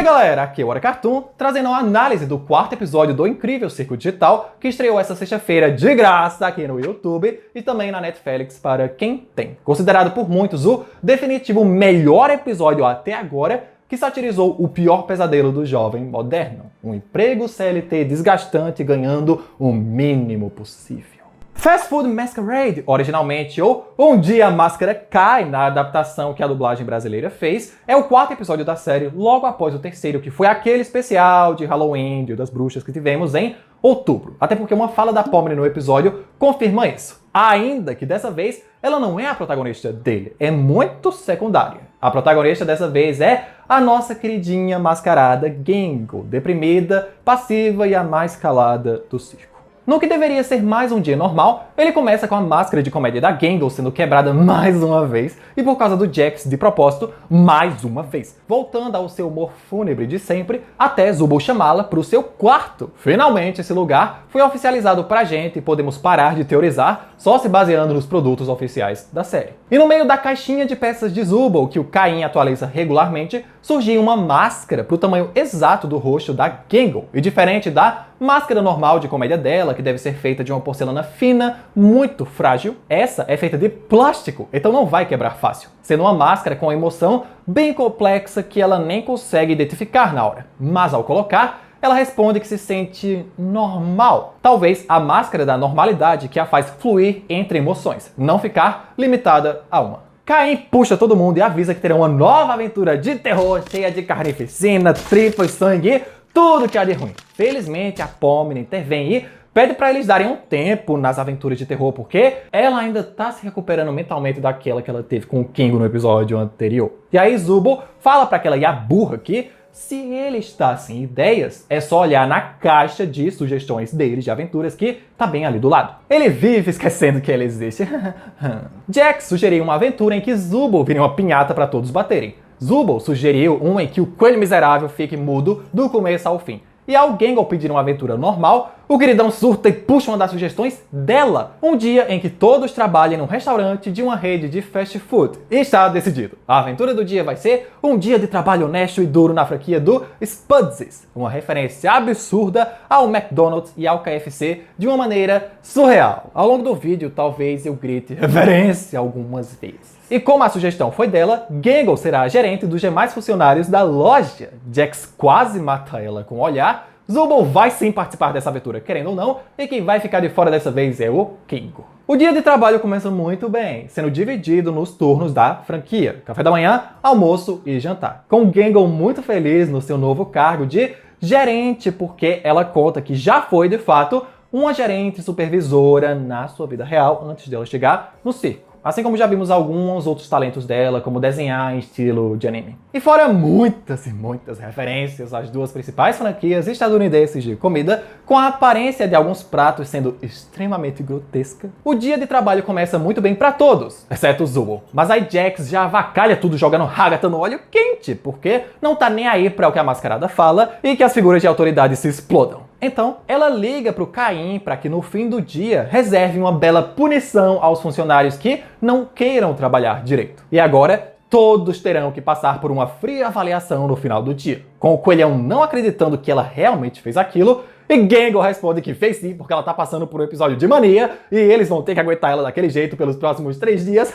aí galera, aqui é o Hora Cartoon, trazendo uma análise do quarto episódio do incrível Circo Digital, que estreou essa sexta-feira de graça aqui no YouTube e também na Netflix para quem tem. Considerado por muitos o definitivo melhor episódio até agora, que satirizou o pior pesadelo do jovem moderno. Um emprego CLT desgastante ganhando o mínimo possível. Fast Food Masquerade, originalmente, ou Um Dia a Máscara Cai, na adaptação que a dublagem brasileira fez, é o quarto episódio da série, logo após o terceiro, que foi aquele especial de Halloween, Dia das Bruxas, que tivemos em outubro. Até porque uma fala da Pomni no episódio confirma isso. Ainda que dessa vez, ela não é a protagonista dele, é muito secundária. A protagonista dessa vez é a nossa queridinha mascarada Gangle, deprimida, passiva e a mais calada do circo. No que deveria ser mais um dia normal, ele começa com a máscara de comédia da Gangle sendo quebrada mais uma vez, e por causa do Jax, de propósito, mais uma vez, voltando ao seu humor fúnebre de sempre, até Zubul chamá-la para o seu quarto. Finalmente esse lugar foi oficializado pra gente e podemos parar de teorizar só se baseando nos produtos oficiais da série. E no meio da caixinha de peças de Zubul, que o Caim atualiza regularmente, surgiu uma máscara pro tamanho exato do rosto da Gangle, e diferente da máscara normal de comédia dela, que deve ser feita de uma porcelana fina, muito frágil, essa é feita de plástico, então não vai quebrar fácil, sendo uma máscara com uma emoção bem complexa que ela nem consegue identificar na hora. Mas ao colocar, ela responde que se sente normal. Talvez a máscara da normalidade que a faz fluir entre emoções, não ficar limitada a uma. Caim puxa todo mundo e avisa que terá uma nova aventura de terror cheia de carnificina, tripas, sangue, tudo que há de ruim. Felizmente a Pomni intervém e pede para eles darem um tempo nas aventuras de terror, porque ela ainda tá se recuperando mentalmente daquela que ela teve com o Kingo no episódio anterior. E aí Zubul fala para aquela Yaburra que se ele está sem ideias, é só olhar na caixa de sugestões dele de aventuras que tá bem ali do lado. Ele vive esquecendo que ela existe. Jax sugeriu uma aventura em que Zubul vire uma pinhata para todos baterem. Zubul sugeriu uma em que o coelho miserável fique mudo do começo ao fim. E ao Gangle pedir uma aventura normal, o queridão surta e puxa uma das sugestões dela. Um dia em que todos trabalhem num restaurante de uma rede de fast food. E está decidido. A aventura do dia vai ser um dia de trabalho honesto e duro na franquia do Spudsies. Uma referência absurda ao McDonald's e ao KFC de uma maneira surreal. Ao longo do vídeo, talvez eu grite referência algumas vezes. E como a sugestão foi dela, Gangle será a gerente dos demais funcionários da loja. Jax quase mata ela com o olhar. Zubul vai sim participar dessa aventura, querendo ou não, e quem vai ficar de fora dessa vez é o Kingo. O dia de trabalho começa muito bem, sendo dividido nos turnos da franquia: café da manhã, almoço e jantar. Com Gangle muito feliz no seu novo cargo de gerente, porque ela conta que já foi, de fato, uma gerente supervisora na sua vida real antes dela chegar no circo. Assim como já vimos alguns outros talentos dela, como desenhar em estilo de anime. E fora muitas e muitas referências às duas principais franquias estadunidenses de comida, com a aparência de alguns pratos sendo extremamente grotesca, o dia de trabalho começa muito bem pra todos, exceto o Zubul. Mas aí Jax já avacalha tudo jogando Hagata no óleo quente, porque não tá nem aí pra o que a mascarada fala e que as figuras de autoridade se explodam. Então, ela liga pro Caim para que no fim do dia reserve uma bela punição aos funcionários que não queiram trabalhar direito. E agora, todos terão que passar por uma fria avaliação no final do dia, com o coelhão não acreditando que ela realmente fez aquilo, e Gangle responde que fez sim, porque ela tá passando por um episódio de mania, e eles vão ter que aguentar ela daquele jeito pelos próximos 3 dias.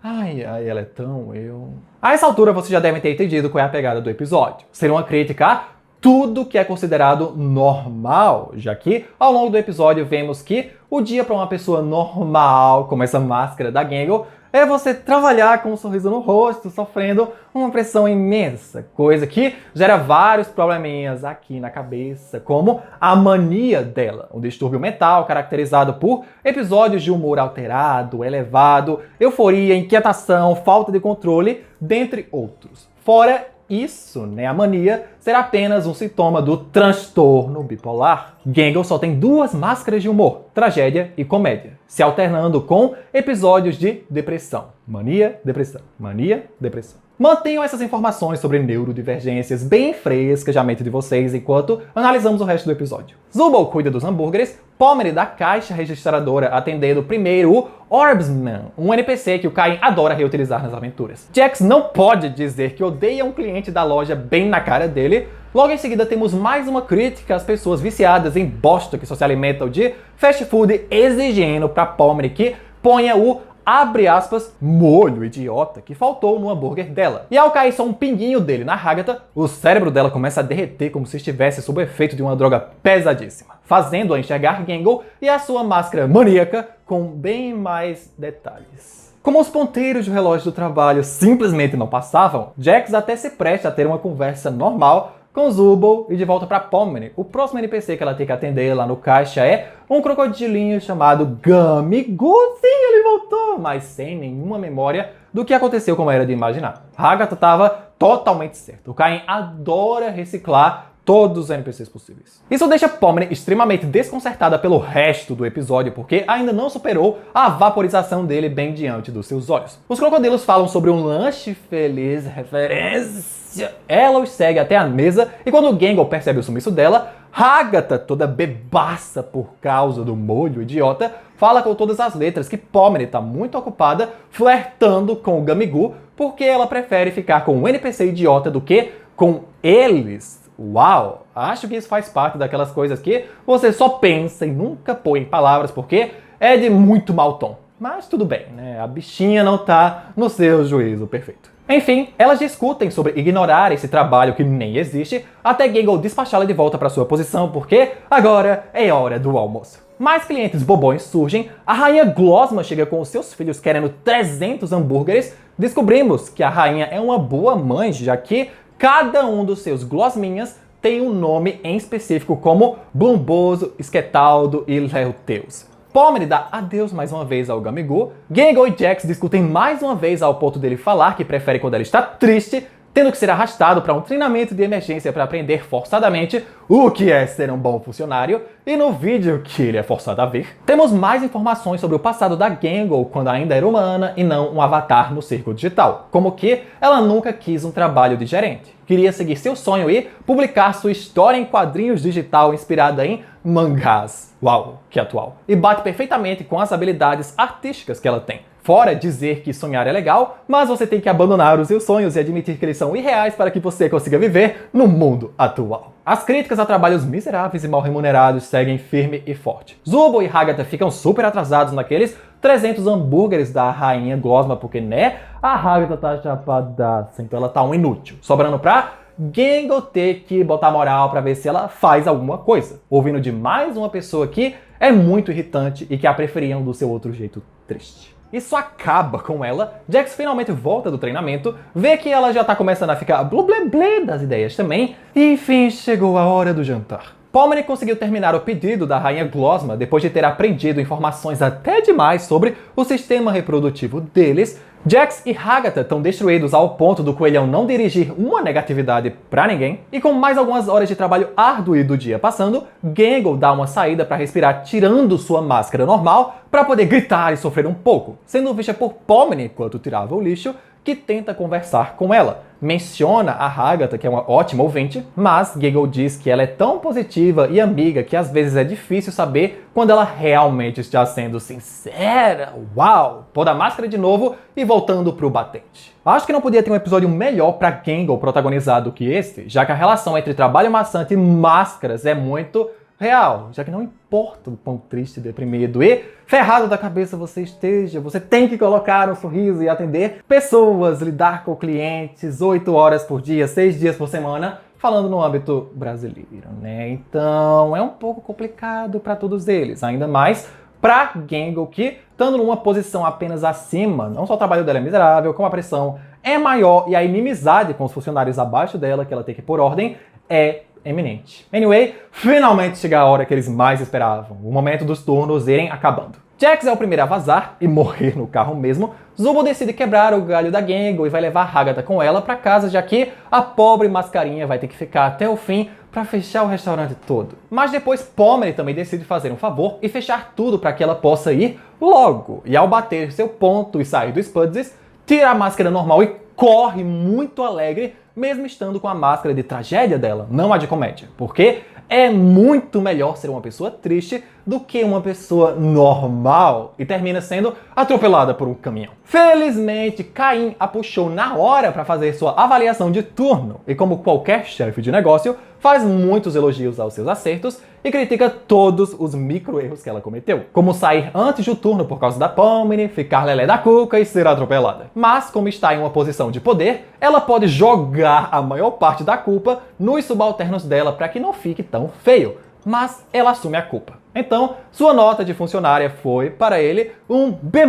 Ai, ela é tão eu... A essa altura vocês já devem ter entendido qual é a pegada do episódio. Ser uma crítica a tudo que é considerado normal, já que ao longo do episódio vemos que o dia para uma pessoa normal, como essa máscara da Gangle, é você trabalhar com um sorriso no rosto, sofrendo uma pressão imensa, coisa que gera vários probleminhas aqui na cabeça, como a mania dela, um distúrbio mental caracterizado por episódios de humor alterado, elevado, euforia, inquietação, falta de controle, dentre outros. Fora isso, né, a mania, será apenas um sintoma do transtorno bipolar. Gangle só tem 2 máscaras de humor, tragédia e comédia, se alternando com episódios de depressão. Mania, depressão. Mania, depressão. Mantenham essas informações sobre neurodivergências bem frescas na mente de vocês enquanto analisamos o resto do episódio. Zubul cuida dos hambúrgueres, Pomni da caixa registradora atendendo primeiro o Orbsman, um NPC que o Cain adora reutilizar nas aventuras. Jax não pode dizer que odeia um cliente da loja bem na cara dele. Logo em seguida temos mais uma crítica às pessoas viciadas em bosta que só se alimentam de fast food, exigindo pra Pomni que ponha o abre aspas, molho idiota que faltou no hambúrguer dela. E ao cair só um pinguinho dele na Hagatha, o cérebro dela começa a derreter como se estivesse sob o efeito de uma droga pesadíssima, fazendo-a enxergar Gangle e a sua máscara maníaca com bem mais detalhes. Como os ponteiros do relógio do trabalho simplesmente não passavam, Jax até se presta a ter uma conversa normal com Zubul e de volta pra Pomni. O próximo NPC que ela tem que atender lá no caixa é um crocodilinho chamado Gamigu. Sim, ele voltou, mas sem nenhuma memória do que aconteceu como era de imaginar. Hagatha tava totalmente certa. O Cain adora reciclar todos os NPCs possíveis. Isso deixa Pomni extremamente desconcertada pelo resto do episódio, porque ainda não superou a vaporização dele bem diante dos seus olhos. Os crocodilos falam sobre um lanche feliz, referência. Ela os segue até a mesa e quando Gangle percebe o sumiço dela, Hagatha, toda bebaça por causa do molho idiota, fala com todas as letras que Pomni tá muito ocupada flertando com o Gamigu, porque ela prefere ficar com o NPC idiota do que com eles. Uau! Acho que isso faz parte daquelas coisas que você só pensa e nunca põe em palavras porque é de muito mau tom. Mas tudo bem, né? A bichinha não tá no seu juízo perfeito. Enfim, elas discutem sobre ignorar esse trabalho que nem existe, até Gangle despachá-la de volta para sua posição porque agora é hora do almoço. Mais clientes bobões surgem, a rainha Glosma chega com os seus filhos querendo 300 hambúrgueres. Descobrimos que a rainha é uma boa mãe, já que cada um dos seus Glosminhas tem um nome em específico, como Blumboso, Esquetaldo e Leuteus. Pomni dá adeus mais uma vez ao Gamigu. Gangle e Jax discutem mais uma vez ao ponto dele falar que prefere quando ela está triste, tendo que ser arrastado para um treinamento de emergência para aprender forçadamente o que é ser um bom funcionário, e no vídeo que ele é forçado a ver, temos mais informações sobre o passado da Gangle quando ainda era humana e não um avatar no circo digital, como que ela nunca quis um trabalho de gerente, queria seguir seu sonho e publicar sua história em quadrinhos digital inspirada em mangás. Uau, que atual! E bate perfeitamente com as habilidades artísticas que ela tem. Fora dizer que sonhar é legal, mas você tem que abandonar os seus sonhos e admitir que eles são irreais para que você consiga viver no mundo atual. As críticas a trabalhos miseráveis e mal remunerados seguem firme e forte. Zubul e Hagatha ficam super atrasados naqueles 300 hambúrgueres da rainha Glosma, porque né, a Hagatha tá chapadaça, então ela tá um inútil, sobrando pra Gangle ter que botar moral pra ver se ela faz alguma coisa, ouvindo de mais uma pessoa que é muito irritante e que a preferiam do seu outro jeito triste. Isso acaba com ela, Jax finalmente volta do treinamento, vê que ela já tá começando a ficar blé das ideias também, e enfim chegou a hora do jantar. Pomni conseguiu terminar o pedido da rainha Glosma depois de ter aprendido informações até demais sobre o sistema reprodutivo deles. Jax e Hagatha estão destruídos ao ponto do coelhão não dirigir uma negatividade pra ninguém. E com mais algumas horas de trabalho árduo e do dia passando, Gangle dá uma saída pra respirar tirando sua máscara normal pra poder gritar e sofrer um pouco, sendo vista por Pomni enquanto tirava o lixo, que tenta conversar com ela. Menciona a Hagatha, que é uma ótima ouvinte, mas Gangle diz que ela é tão positiva e amiga que às vezes é difícil saber quando ela realmente está sendo sincera. Uau! Pôr a máscara de novo e voltando pro batente. Acho que não podia ter um episódio melhor pra Gangle protagonizar do que esse, já que a relação entre trabalho maçante e máscaras é muito real, já que não importa o quão triste, deprimido e ferrado da cabeça você esteja, você tem que colocar um sorriso e atender pessoas, lidar com clientes 8 horas por dia, 6 dias por semana, falando no âmbito brasileiro, né? Então é um pouco complicado para todos eles, ainda mais para Gangle, que estando numa posição apenas acima, não só o trabalho dela é miserável, como a pressão é maior e a inimizade com os funcionários abaixo dela, que ela tem que pôr ordem, é eminente. Anyway, finalmente chega a hora que eles mais esperavam, o momento dos turnos irem acabando. Jax é o primeiro a vazar e morrer no carro mesmo. Zubul decide quebrar o galho da Gangle e vai levar Hagatha com ela pra casa, já que a pobre mascarinha vai ter que ficar até o fim para fechar o restaurante todo. Mas depois Pomni também decide fazer um favor e fechar tudo para que ela possa ir logo. E ao bater seu ponto e sair do Spuds, tira a máscara normal e corre muito alegre, mesmo estando com a máscara de tragédia dela, não a de comédia. Porque é muito melhor ser uma pessoa triste do que uma pessoa normal e termina sendo atropelada por um caminhão. Felizmente, Caim a puxou na hora para fazer sua avaliação de turno e, como qualquer chefe de negócio, faz muitos elogios aos seus acertos e critica todos os micro-erros que ela cometeu, como sair antes do turno por causa da Pomni, ficar lelé da cuca e ser atropelada. Mas, como está em uma posição de poder, ela pode jogar a maior parte da culpa nos subalternos dela para que não fique tão feio, mas ela assume a culpa. Então, sua nota de funcionária foi, para ele, um B+,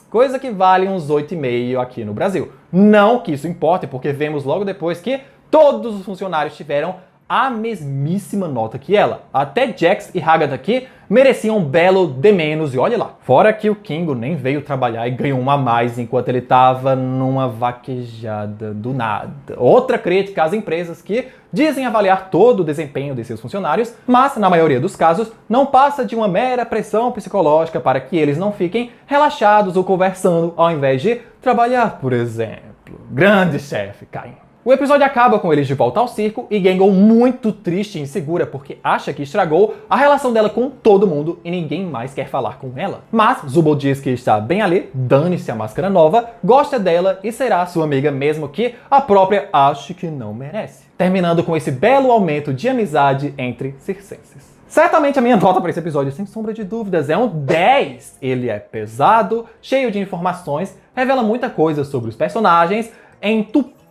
coisa que vale uns 8,5 aqui no Brasil. Não que isso importe, porque vemos logo depois que todos os funcionários tiveram a mesmíssima nota que ela. Até Jax e Hagatha aqui mereciam um belo D-, e olha lá. Fora que o Kingo nem veio trabalhar e ganhou uma a mais enquanto ele tava numa vaquejada do nada. Outra crítica às empresas que dizem avaliar todo o desempenho de seus funcionários, mas na maioria dos casos não passa de uma mera pressão psicológica para que eles não fiquem relaxados ou conversando ao invés de trabalhar, por exemplo. Grande chefe, Caim. O episódio acaba com eles de volta ao circo e Gangle muito triste e insegura porque acha que estragou a relação dela com todo mundo e ninguém mais quer falar com ela. Mas Zubul diz que está bem ali, dane-se a máscara nova, gosta dela e será sua amiga mesmo que a própria ache que não merece. Terminando com esse belo aumento de amizade entre circenses. Certamente a minha nota para esse episódio, sem sombra de dúvidas, é um 10. Ele é pesado, cheio de informações, revela muita coisa sobre os personagens, é entupido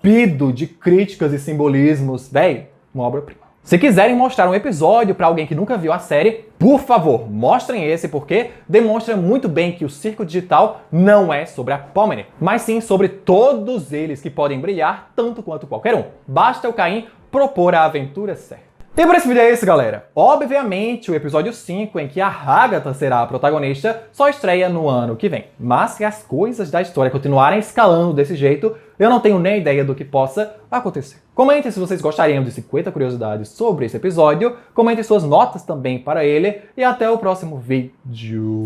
de críticas e simbolismos, véi, uma obra-prima. Se quiserem mostrar um episódio para alguém que nunca viu a série, por favor, mostrem esse porque demonstra muito bem que o circo digital não é sobre a Pomni, mas sim sobre todos eles que podem brilhar tanto quanto qualquer um. Basta o Caim propor a aventura certa. E por esse vídeo é isso, galera. Obviamente, o episódio 5, em que a Hagatha será a protagonista, só estreia no ano que vem. Mas se as coisas da história continuarem escalando desse jeito, eu não tenho nem ideia do que possa acontecer. Comentem se vocês gostariam de 50 curiosidades sobre esse episódio, comentem suas notas também para ele, e até o próximo vídeo.